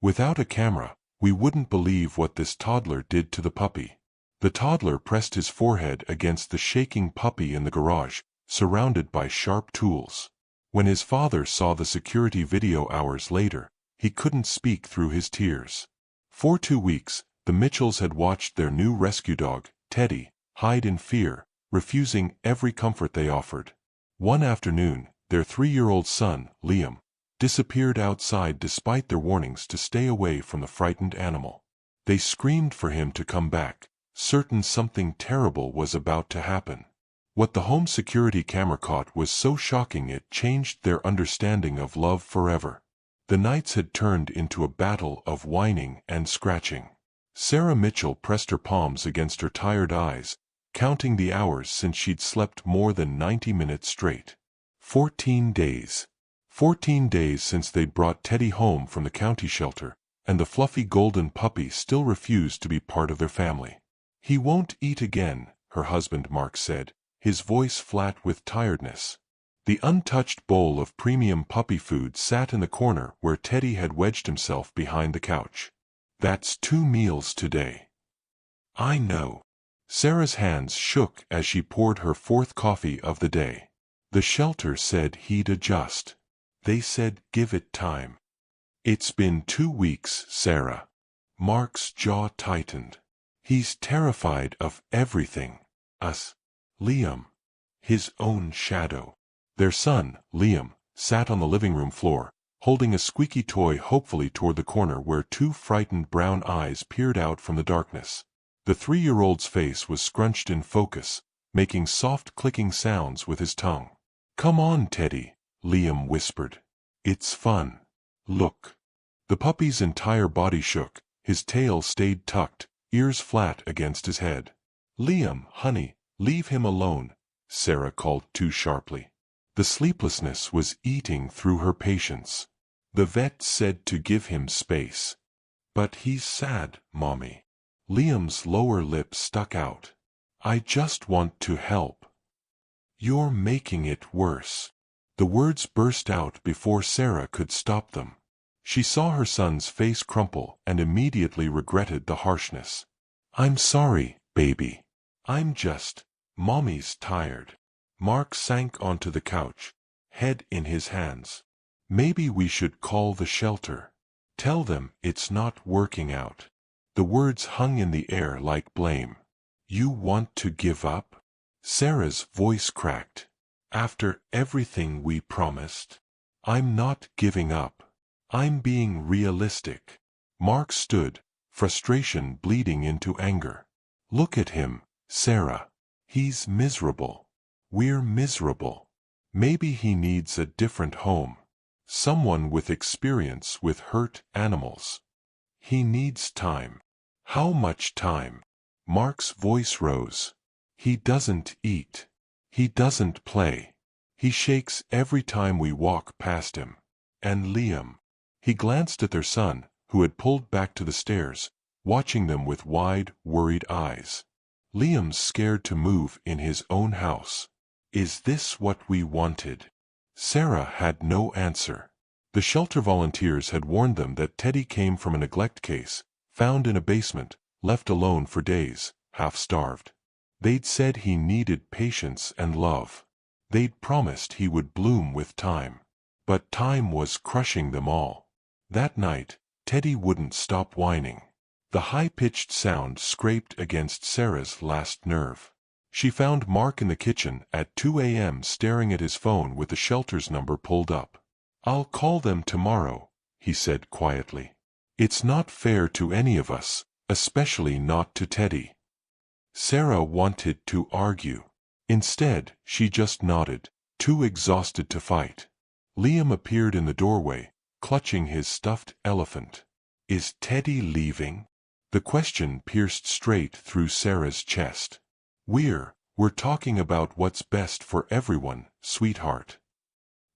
Without a camera, we wouldn't believe what this toddler did to the puppy. The toddler pressed his forehead against the shaking puppy in the garage, surrounded by sharp tools. When his father saw the security video hours later, he couldn't speak through his tears. For 2 weeks, the Mitchells had watched their new rescue dog, Teddy, hide in fear, refusing every comfort they offered. One afternoon, their 3-year-old son, Liam, disappeared outside despite their warnings to stay away from the frightened animal. They screamed for him to come back, certain something terrible was about to happen. What the home security camera caught was so shocking it changed their understanding of love forever. The nights had turned into a battle of whining and scratching. Sarah Mitchell pressed her palms against her tired eyes, counting the hours since she'd slept more than 90 minutes straight. 14 days. 14 days since they'd brought Teddy home from the county shelter, and the fluffy golden puppy still refused to be part of their family. "He won't eat again," her husband Mark said, his voice flat with tiredness. The untouched bowl of premium puppy food sat in the corner where Teddy had wedged himself behind the couch. "That's 2 meals today." "I know." Sarah's hands shook as she poured her 4th coffee of the day. "The shelter said he'd adjust. They said give it time." "It's been 2 weeks, Sarah." Mark's jaw tightened. "He's terrified of everything. Us. Liam. His own shadow." Their son, Liam, sat on the living room floor, holding a squeaky toy hopefully toward the corner where 2 frightened brown eyes peered out from the darkness. The 3-year-old's face was scrunched in focus, making soft clicking sounds with his tongue. "Come on, Teddy," Liam whispered. "It's fun. Look." The puppy's entire body shook, his tail stayed tucked, ears flat against his head. "Liam, honey, leave him alone," Sarah called too sharply. The sleeplessness was eating through her patience. "The vet said to give him space." "But he's sad, Mommy." Liam's lower lip stuck out. "I just want to help." "You're making it worse." The words burst out before Sarah could stop them. She saw her son's face crumple and immediately regretted the harshness. "I'm sorry, baby. I'm just, Mommy's tired." Mark sank onto the couch, head in his hands. "Maybe we should call the shelter. Tell them it's not working out." The words hung in the air like blame. "You want to give up?" Sarah's voice cracked. "After everything we promised?" "I'm not giving up. I'm being realistic." Mark stood, frustration bleeding into anger. "Look at him, Sarah. He's miserable. We're miserable. Maybe he needs a different home. Someone with experience with hurt animals. He needs time." "How much time?" Mark's voice rose. "He doesn't eat. He doesn't play. He shakes every time we walk past him. And Liam." He glanced at their son, who had pulled back to the stairs, watching them with wide, worried eyes. "Liam's scared to move in his own house. Is this what we wanted?" Sarah had no answer. The shelter volunteers had warned them that Teddy came from a neglect case, found in a basement, left alone for days, half-starved. They'd said he needed patience and love. They'd promised he would bloom with time. But time was crushing them all. That night, Teddy wouldn't stop whining. The high-pitched sound scraped against Sarah's last nerve. She found Mark in the kitchen at 2 a.m. staring at his phone with the shelter's number pulled up. "I'll call them tomorrow," he said quietly. "It's not fair to any of us, especially not to Teddy." Sarah wanted to argue. Instead, she just nodded, too exhausted to fight. Liam appeared in the doorway, clutching his stuffed elephant. "Is Teddy leaving?" The question pierced straight through Sarah's chest. We're talking about what's best for everyone, sweetheart."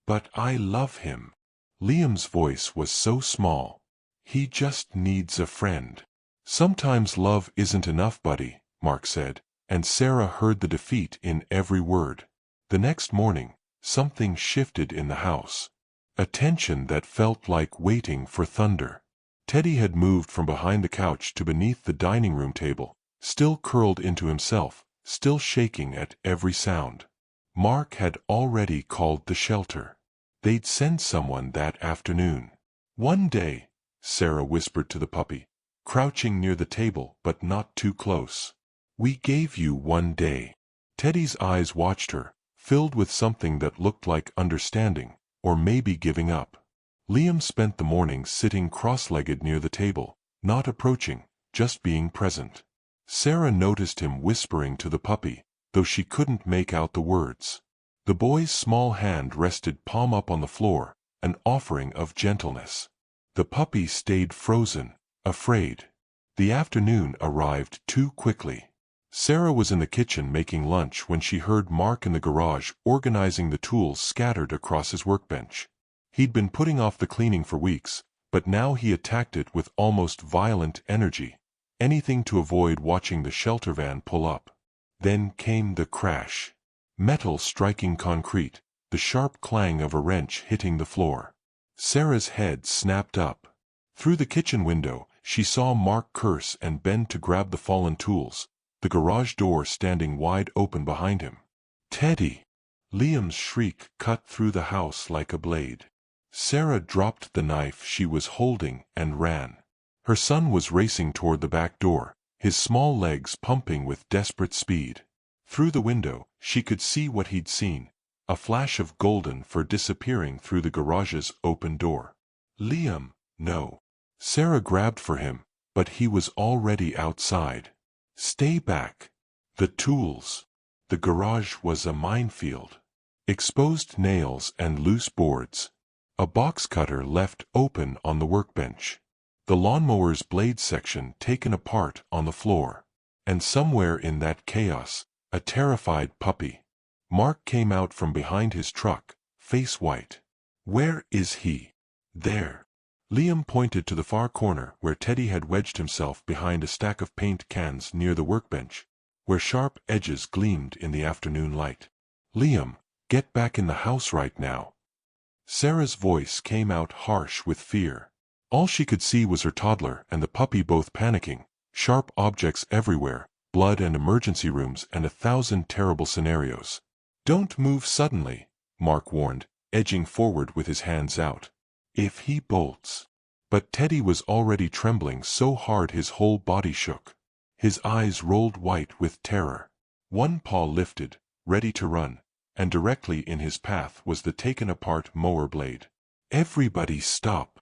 "But I love him." Liam's voice was so small. "He just needs a friend." "Sometimes love isn't enough, buddy," Mark said, and Sarah heard the defeat in every word. The next morning, something shifted in the house. A tension that felt like waiting for thunder. Teddy had moved from behind the couch to beneath the dining room table, still curled into himself, still shaking at every sound. Mark had already called the shelter. They'd send someone that afternoon. "One day," Sarah whispered to the puppy, crouching near the table but not too close. "We gave you 1 day." Teddy's eyes watched her, filled with something that looked like understanding, or maybe giving up. Liam spent the morning sitting cross-legged near the table, not approaching, just being present. Sarah noticed him whispering to the puppy, though she couldn't make out the words. The boy's small hand rested palm up on the floor, an offering of gentleness. The puppy stayed frozen, afraid. The afternoon arrived too quickly. Sarah was in the kitchen making lunch when she heard Mark in the garage organizing the tools scattered across his workbench. He'd been putting off the cleaning for weeks, but now he attacked it with almost violent energy, anything to avoid watching the shelter van pull up. Then came the crash. Metal striking concrete, the sharp clang of a wrench hitting the floor. Sarah's head snapped up. Through the kitchen window, she saw Mark curse and bend to grab the fallen tools, the garage door standing wide open behind him. "Teddy!" Liam's shriek cut through the house like a blade. Sarah dropped the knife she was holding and ran. Her son was racing toward the back door, his small legs pumping with desperate speed. Through the window, she could see what he'd seen, a flash of golden fur disappearing through the garage's open door. "Liam, no." Sarah grabbed for him, but he was already outside. "Stay back." The tools. The garage was a minefield. Exposed nails and loose boards. A box cutter left open on the workbench. The lawnmower's blade section taken apart on the floor. And somewhere in that chaos, a terrified puppy. Mark came out from behind his truck, face white. "Where is he?" "There." Liam pointed to the far corner where Teddy had wedged himself behind a stack of paint cans near the workbench, where sharp edges gleamed in the afternoon light. "Liam, get back in the house right now." Sarah's voice came out harsh with fear. All she could see was her toddler and the puppy both panicking, sharp objects everywhere, blood and emergency rooms and 1,000 terrible scenarios. "Don't move suddenly," Mark warned, edging forward with his hands out. "If he bolts." But Teddy was already trembling so hard his whole body shook. His eyes rolled white with terror. One paw lifted, ready to run, and directly in his path was the taken-apart mower blade. "Everybody stop!"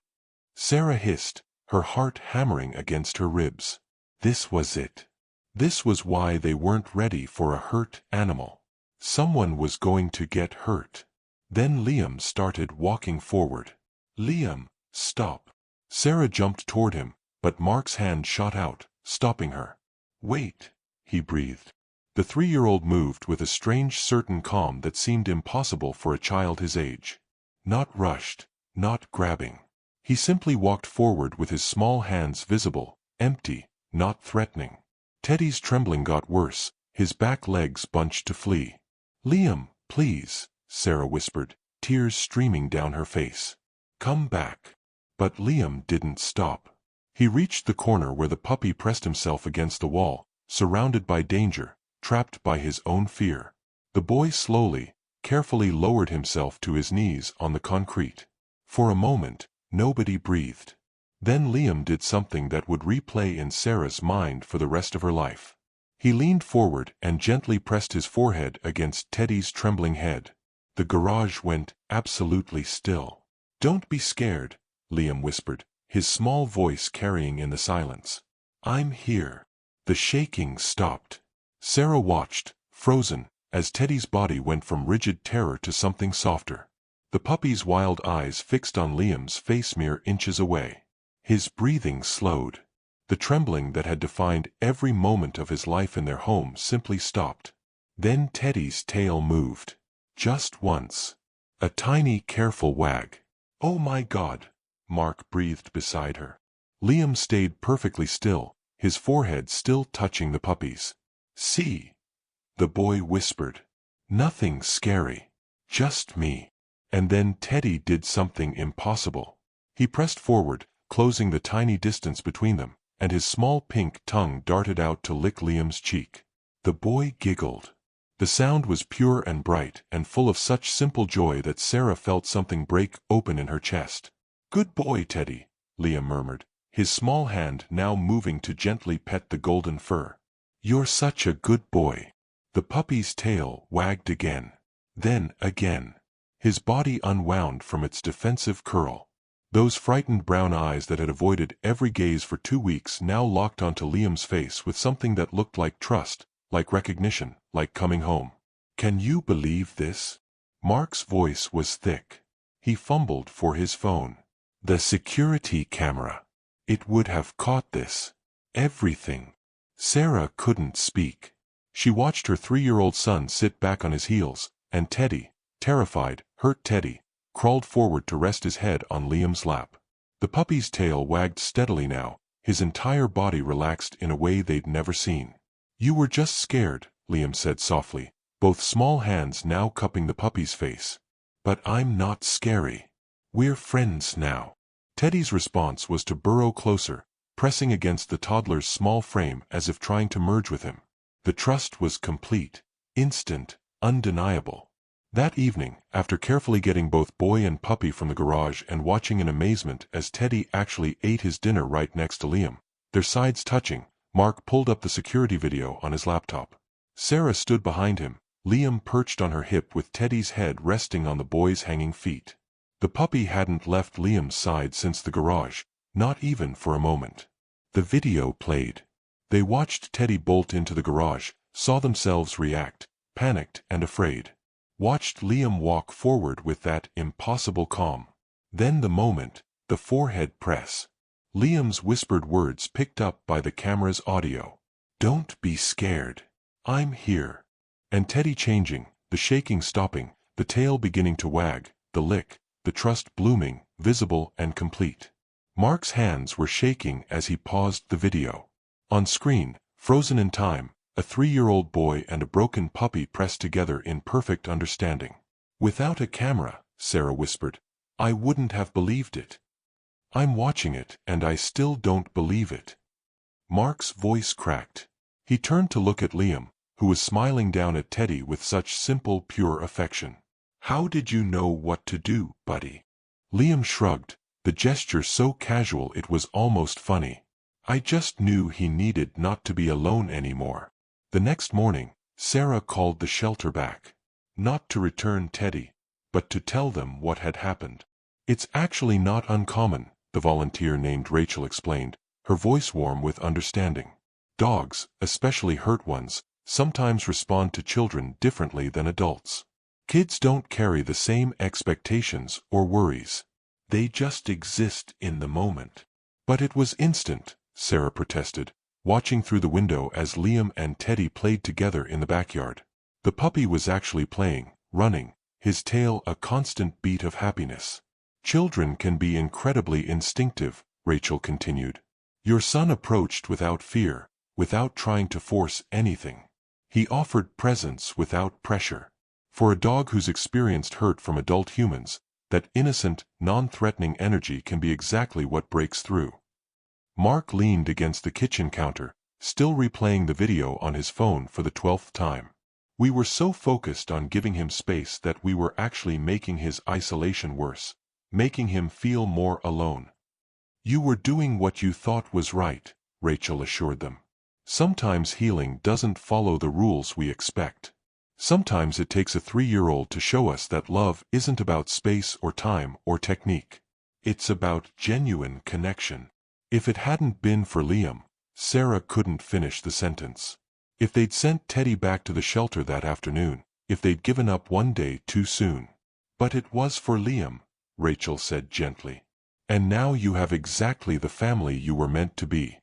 Sarah hissed, her heart hammering against her ribs. This was it. This was why they weren't ready for a hurt animal. Someone was going to get hurt. Then Liam started walking forward. "Liam, stop." Sarah jumped toward him, but Mark's hand shot out, stopping her. "Wait," he breathed. The 3-year-old moved with a strange certain calm that seemed impossible for a child his age. Not rushed, not grabbing. He simply walked forward with his small hands visible, empty, not threatening. Teddy's trembling got worse, his back legs bunched to flee. "Liam, please," Sarah whispered, tears streaming down her face. "Come back." But Liam didn't stop. He reached the corner where the puppy pressed himself against the wall, surrounded by danger, trapped by his own fear. The boy slowly, carefully lowered himself to his knees on the concrete. For a moment, nobody breathed. Then Liam did something that would replay in Sarah's mind for the rest of her life. He leaned forward and gently pressed his forehead against Teddy's trembling head. The garage went absolutely still. "Don't be scared," Liam whispered, his small voice carrying in the silence. "I'm here." The shaking stopped. Sarah watched, frozen, as Teddy's body went from rigid terror to something softer. The puppy's wild eyes fixed on Liam's face mere inches away. His breathing slowed. The trembling that had defined every moment of his life in their home simply stopped. Then Teddy's tail moved. Just once. A tiny, careful wag. "Oh my God," Mark breathed beside her. Liam stayed perfectly still, his forehead still touching the puppy's. "See," the boy whispered. "Nothing scary. Just me." And then Teddy did something impossible. He pressed forward, closing the tiny distance between them, and his small pink tongue darted out to lick Liam's cheek. The boy giggled. The sound was pure and bright and full of such simple joy that Sarah felt something break open in her chest. "Good boy, Teddy," Liam murmured, his small hand now moving to gently pet the golden fur. "You're such a good boy." The puppy's tail wagged again. Then again. His body unwound from its defensive curl. Those frightened brown eyes that had avoided every gaze for 2 weeks now locked onto Liam's face with something that looked like trust, like recognition, like coming home. "Can you believe this?" Mark's voice was thick. He fumbled for his phone. "The security camera. It would have caught this. Everything." Sarah couldn't speak. She watched her 3-year-old son sit back on his heels, and Teddy, terrified, hurt Teddy, crawled forward to rest his head on Liam's lap. The puppy's tail wagged steadily now, his entire body relaxed in a way they'd never seen. "You were just scared," Liam said softly, both small hands now cupping the puppy's face. "But I'm not scary. We're friends now." Teddy's response was to burrow closer, pressing against the toddler's small frame as if trying to merge with him. The trust was complete, instant, undeniable. That evening, after carefully getting both boy and puppy from the garage and watching in amazement as Teddy actually ate his dinner right next to Liam, their sides touching, Mark pulled up the security video on his laptop. Sarah stood behind him, Liam perched on her hip with Teddy's head resting on the boy's hanging feet. The puppy hadn't left Liam's side since the garage, not even for a moment. The video played. They watched Teddy bolt into the garage, saw themselves react, panicked and afraid. Watched Liam walk forward with that impossible calm. Then the moment, the forehead press. Liam's whispered words picked up by the camera's audio. "Don't be scared. I'm here." And Teddy changing, the shaking stopping, the tail beginning to wag, the lick, the trust blooming, visible and complete. Mark's hands were shaking as he paused the video. On screen, frozen in time, a 3-year-old boy and a broken puppy pressed together in perfect understanding. "Without a camera," Sarah whispered, "I wouldn't have believed it. I'm watching it, and I still don't believe it." Mark's voice cracked. He turned to look at Liam, who was smiling down at Teddy with such simple, pure affection. "How did you know what to do, buddy?" Liam shrugged, the gesture so casual it was almost funny. "I just knew he needed not to be alone anymore." The next morning, Sarah called the shelter back. Not to return Teddy, but to tell them what had happened. "It's actually not uncommon," the volunteer named Rachel explained, her voice warm with understanding. "Dogs, especially hurt ones, sometimes respond to children differently than adults. Kids don't carry the same expectations or worries. They just exist in the moment." "But it was instant," Sarah protested, watching through the window as Liam and Teddy played together in the backyard. The puppy was actually playing, running, his tail a constant beat of happiness. "Children can be incredibly instinctive," Rachel continued. "Your son approached without fear, without trying to force anything. He offered presence without pressure. For a dog who's experienced hurt from adult humans, that innocent, non-threatening energy can be exactly what breaks through." Mark leaned against the kitchen counter, still replaying the video on his phone for the 12th time. "We were so focused on giving him space that we were actually making his isolation worse, making him feel more alone." "You were doing what you thought was right," Rachel assured them. "Sometimes healing doesn't follow the rules we expect. Sometimes it takes a 3-year-old to show us that love isn't about space or time or technique. It's about genuine connection." If it hadn't been for Liam, Sarah couldn't finish the sentence. If they'd sent Teddy back to the shelter that afternoon, if they'd given up one day too soon. "But it was for Liam," Rachel said gently. "And now you have exactly the family you were meant to be."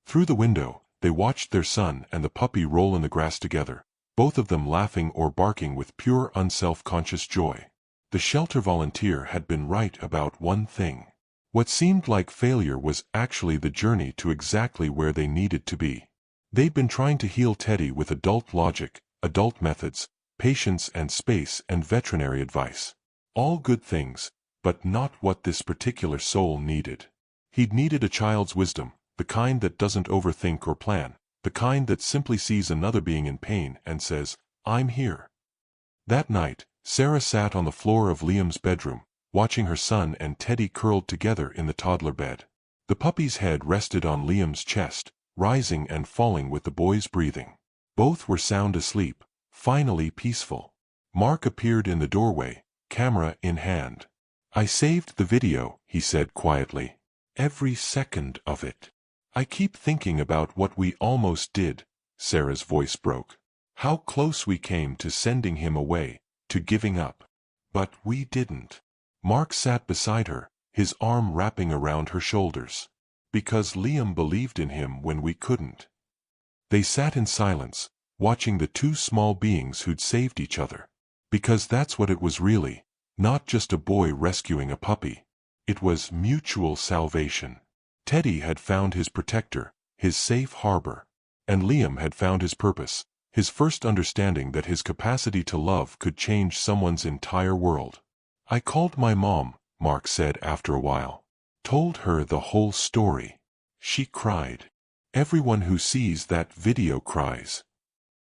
Through the window, they watched their son and the puppy roll in the grass together, both of them laughing or barking with pure unself-conscious joy. The shelter volunteer had been right about one thing. What seemed like failure was actually the journey to exactly where they needed to be. They'd been trying to heal Teddy with adult logic, adult methods, patience and space and veterinary advice. All good things, but not what this particular soul needed. He'd needed a child's wisdom, the kind that doesn't overthink or plan, the kind that simply sees another being in pain and says, "I'm here." That night, Sarah sat on the floor of Liam's bedroom, watching her son and Teddy curled together in the toddler bed. The puppy's head rested on Liam's chest, rising and falling with the boy's breathing. Both were sound asleep, finally peaceful. Mark appeared in the doorway, camera in hand. "I saved the video," he said quietly. "Every second of it. I keep thinking about what we almost did," Sarah's voice broke. "How close we came to sending him away, to giving up. But we didn't." Mark sat beside her, his arm wrapping around her shoulders. "Because Liam believed in him when we couldn't." They sat in silence, watching the two small beings who'd saved each other. Because that's what it was really, not just a boy rescuing a puppy. It was mutual salvation. Teddy had found his protector, his safe harbor. And Liam had found his purpose, his first understanding that his capacity to love could change someone's entire world. "I called my mom," Mark said after a while. "Told her the whole story. She cried. Everyone who sees that video cries."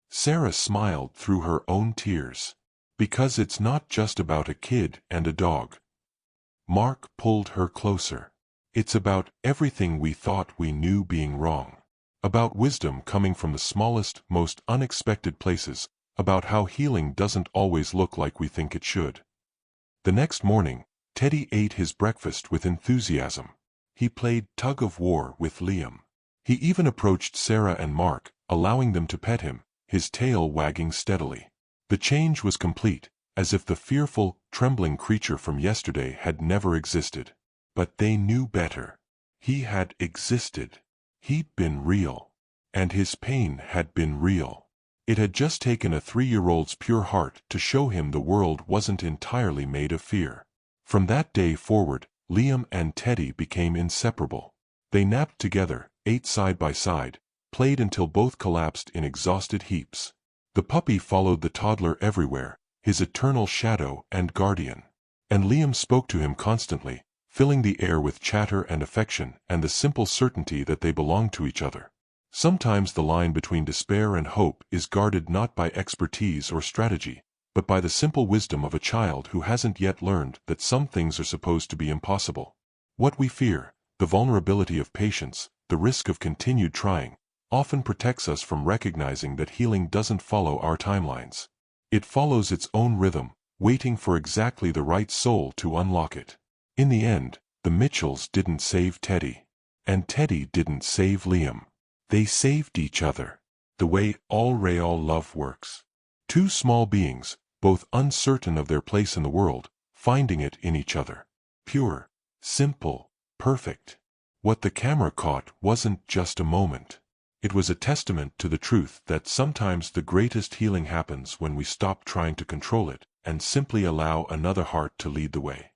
Sarah smiled through her own tears. "Because it's not just about a kid and a dog." Mark pulled her closer. "It's about everything we thought we knew being wrong. About wisdom coming from the smallest, most unexpected places, about how healing doesn't always look like we think it should." The next morning, Teddy ate his breakfast with enthusiasm. He played tug-of-war with Liam. He even approached Sarah and Mark, allowing them to pet him, his tail wagging steadily. The change was complete, as if the fearful, trembling creature from yesterday had never existed. But they knew better. He had existed. He'd been real. And his pain had been real. It had just taken a 3-year-old's pure heart to show him the world wasn't entirely made of fear. From that day forward, Liam and Teddy became inseparable. They napped together, ate side by side, played until both collapsed in exhausted heaps. The puppy followed the toddler everywhere, his eternal shadow and guardian. And Liam spoke to him constantly, filling the air with chatter and affection and the simple certainty that they belonged to each other. Sometimes the line between despair and hope is guarded not by expertise or strategy, but by the simple wisdom of a child who hasn't yet learned that some things are supposed to be impossible. What we fear, the vulnerability of patience, the risk of continued trying, often protects us from recognizing that healing doesn't follow our timelines. It follows its own rhythm, waiting for exactly the right soul to unlock it. In the end, the Mitchells didn't save Teddy. And Teddy didn't save Liam. They saved each other. The way all real love works. Two small beings, both uncertain of their place in the world, finding it in each other. Pure, simple, perfect. What the camera caught wasn't just a moment. It was a testament to the truth that sometimes the greatest healing happens when we stop trying to control it and simply allow another heart to lead the way.